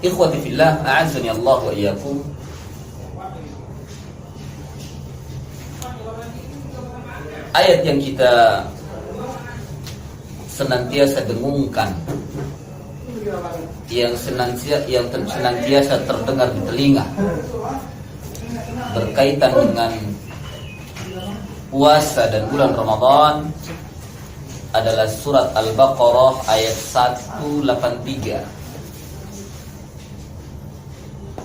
Ikhwati fillah, a'azzani Allah wa iyyakum. Ayat yang kita senantiasa dengungkan, yang senantiasa terdengar di telinga, berkaitan dengan puasa dan bulan Ramadan adalah surat Al-Baqarah ayat 183.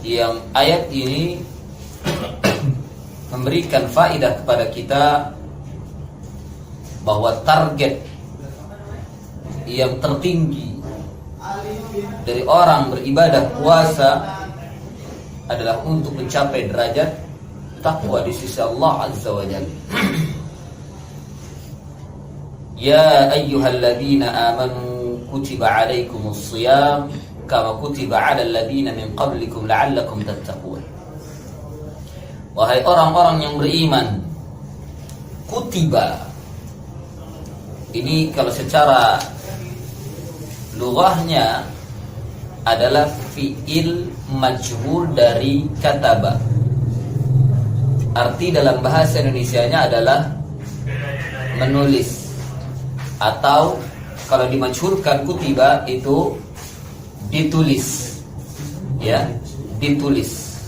Yang ayat ini memberikan faedah kepada kita bahwa target yang tertinggi dari orang beribadah puasa adalah untuk mencapai derajat takwa di sisi Allah Azza wa Jalla. Ya ayyuhalladzina amanu kutiba alaikumus shiyam kama kutiba 'alal ladzina min qablikum la'allakum tattaqun. Wahai orang-orang yang beriman, kutiba ini kalau secara lughahnya adalah fi'il majhul dari kataba. Arti dalam bahasa Indonesianya adalah menulis, atau kalau dimajhulkan kutiba itu ditulis, ya, ditulis.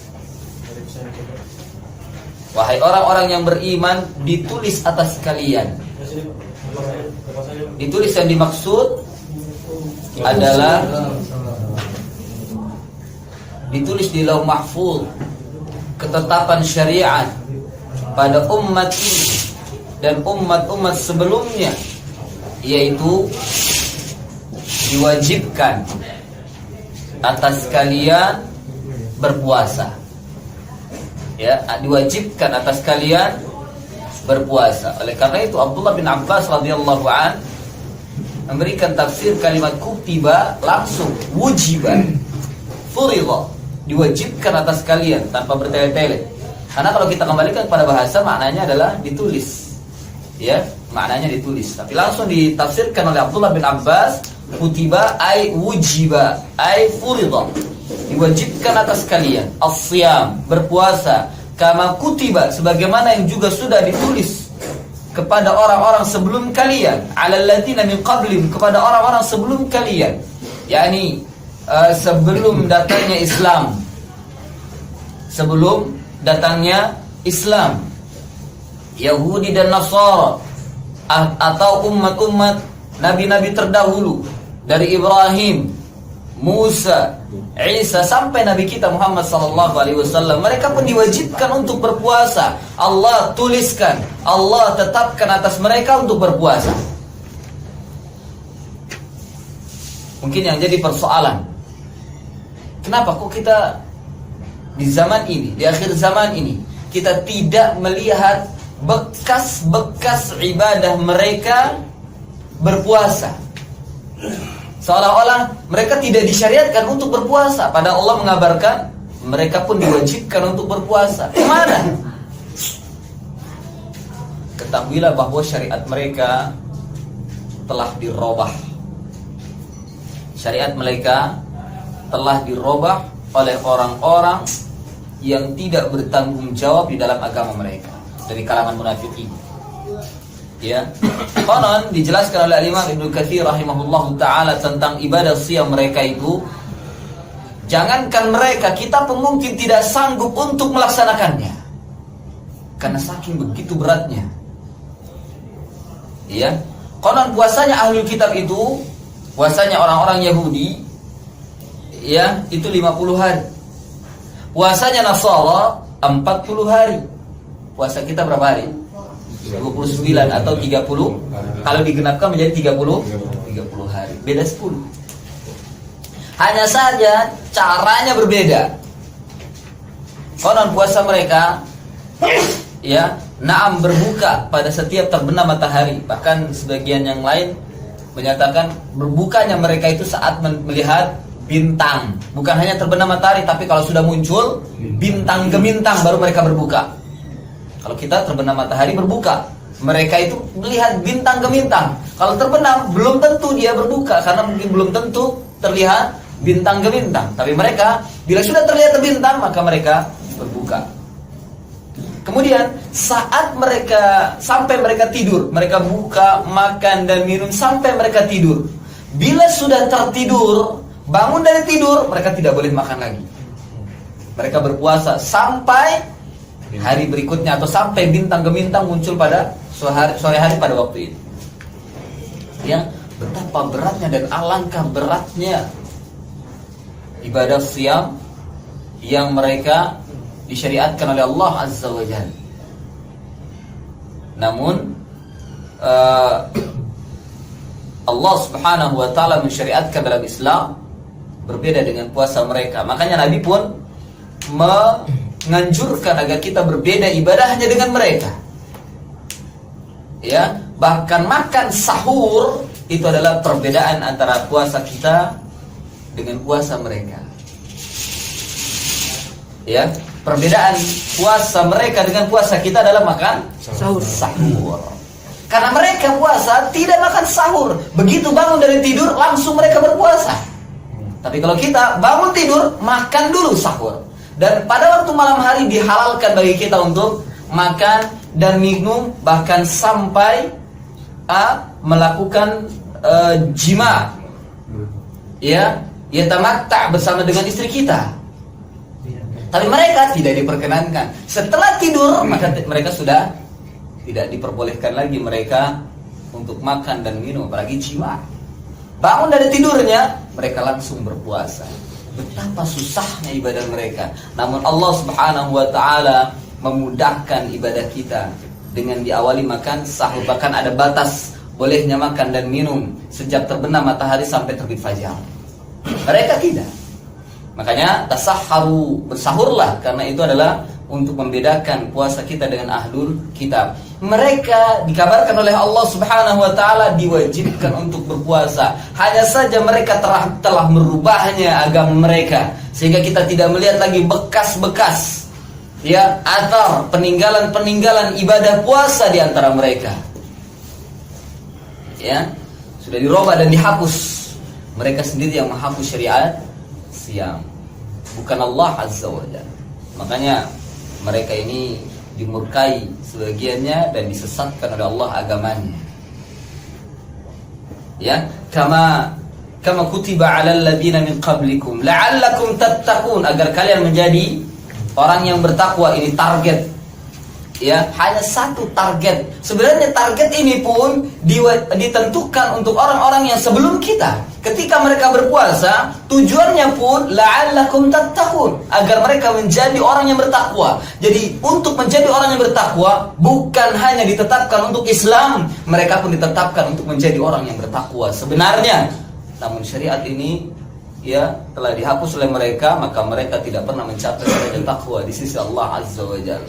Wahai orang-orang yang beriman, ditulis atas kalian. Ditulis yang dimaksud adalah ditulis di Lauh Mahfuz, ketetapan syariat pada umat ini dan umat-umat sebelumnya, yaitu diwajibkan atas kalian berpuasa. Ya, diwajibkan atas kalian berpuasa. Oleh karena itu Abdullah bin Abbas radhiyallahu an memberikan tafsir kalimat kutiba langsung wujiban, furidha, diwajibkan atas kalian tanpa bertele-tele. Karena kalau kita kembalikan kepada bahasa, maknanya adalah ditulis. Ya, maknanya ditulis. Tapi langsung ditafsirkan oleh Abdullah bin Abbas, kutiba ay wujiba ay furidha, diwajibkan atas kalian as-siyam, berpuasa, kama kutiba, sebagaimana yang juga sudah ditulis kepada orang-orang sebelum kalian, 'alal ladzina min qablikum, kepada orang-orang sebelum kalian, yakni sebelum datangnya Islam, sebelum datangnya Islam, Yahudi dan Nasara, atau umat-umat nabi-nabi terdahulu dari Ibrahim, Musa, Isa sampai Nabi kita Muhammad sallallahu alaihi wasallam, mereka pun diwajibkan untuk berpuasa. Allah tuliskan, Allah tetapkan atas mereka untuk berpuasa. Mungkin yang jadi persoalan, kenapa kok kita di zaman ini, di akhir zaman ini, kita tidak melihat bekas-bekas ibadah mereka berpuasa? Seolah-olah mereka tidak disyariatkan untuk berpuasa, padahal Allah mengabarkan mereka pun diwajibkan untuk berpuasa. Kemana? Ketahuilah bahwa syariat mereka telah dirubah. Syariat mereka telah dirubah oleh orang-orang yang tidak bertanggung jawab di dalam agama mereka, dari kalangan munafikin. Ya, konon dijelaskan oleh Imam Ibnu Katsir rahimahullahu taala tentang ibadah siyam mereka itu, jangankan mereka, kita pun mungkin tidak sanggup untuk melaksanakannya karena saking begitu beratnya. Ya, konon puasanya ahlul kitab itu, puasanya orang-orang Yahudi, ya, itu 50 hari. Puasanya Nasara 40 hari. Puasa kita berapa hari? 29 atau 30. Kalau digenapkan menjadi 30 hari. Beda 10. Hanya saja caranya berbeda. Konon puasa mereka, ya, naam, berbuka pada setiap terbenam matahari. Bahkan sebagian yang lain menyatakan berbukanya mereka itu saat melihat bintang. Bukan hanya terbenam matahari, tapi kalau sudah muncul bintang gemintang baru mereka berbuka. Kalau kita terbenam matahari berbuka, mereka itu melihat bintang gemintang. Kalau terbenam belum tentu dia berbuka, karena mungkin belum tentu terlihat bintang ke bintang. Tapi mereka bila sudah terlihat bintang maka mereka berbuka. Kemudian saat mereka sampai mereka tidur, mereka buka, makan dan minum sampai mereka tidur. Bila sudah tertidur, bangun dari tidur, mereka tidak boleh makan lagi. Mereka berpuasa sampai hari berikutnya atau sampai bintang ke bintang muncul pada sore hari pada waktu itu. Ya, betapa beratnya dan alangkah beratnya ibadah siam yang mereka disyariatkan oleh Allah Azza wa Jalla. Namun Allah Subhanahu wa taala mensyariatkan dalam Islam berbeda dengan puasa mereka. Makanya Nabi pun menganjurkan agar kita berbeda ibadahnya dengan mereka. Ya, bahkan makan sahur itu adalah perbedaan antara puasa kita dengan puasa mereka. Ya, perbedaan puasa mereka dengan puasa kita adalah makan sahur. Karena mereka puasa tidak makan sahur, begitu bangun dari tidur langsung mereka berpuasa. Tapi kalau kita bangun tidur makan dulu sahur. Dan pada waktu malam hari dihalalkan bagi kita untuk makan dan minum bahkan sampai melakukan jima. Ya, yatamatta bersama dengan istri kita. Tapi mereka tidak diperkenankan. Setelah tidur maka mereka sudah tidak diperbolehkan lagi mereka untuk makan dan minum, apalagi jima. Bangun dari tidurnya mereka langsung berpuasa. Betapa susahnya ibadah mereka. Namun Allah Subhanahu wa taala memudahkan ibadah kita dengan diawali makan sahur. Bahkan ada batas bolehnya makan dan minum sejak terbenam matahari sampai terbit fajar. Mereka tidak. Makanya tasahharu, bersahurlah, karena itu adalah untuk membedakan puasa kita dengan ahlul kitab. Mereka dikabarkan oleh Allah Subhanahu wa taala diwajibkan untuk berpuasa. Hanya saja mereka telah merubahnya agama mereka sehingga kita tidak melihat lagi bekas-bekas ya atau peninggalan-peninggalan ibadah puasa di antara mereka. Ya, sudah dirubah dan dihapus. Mereka sendiri yang menghapus syariat siam, bukan Allah Azza wa Jalla. Makanya mereka ini dimurkai sebagiannya dan disesatkan oleh Allah agamanya. Ya, kama kutiba 'alal ladzina min qablikum la'allakum tattaqun, agar kalian menjadi orang yang bertakwa. Ini target. Ya, hanya satu target. Sebenarnya target ini pun ditentukan untuk orang-orang yang sebelum kita. Ketika mereka berpuasa, tujuannya pun la'allakum tattaqun, agar mereka menjadi orang yang bertakwa. Jadi untuk menjadi orang yang bertakwa bukan hanya ditetapkan untuk Islam, mereka pun ditetapkan untuk menjadi orang yang bertakwa sebenarnya. Namun syariat ini ya telah dihapus oleh mereka, maka mereka tidak pernah mencapai derajat takwa di sisi Allah Azza wa Jalla.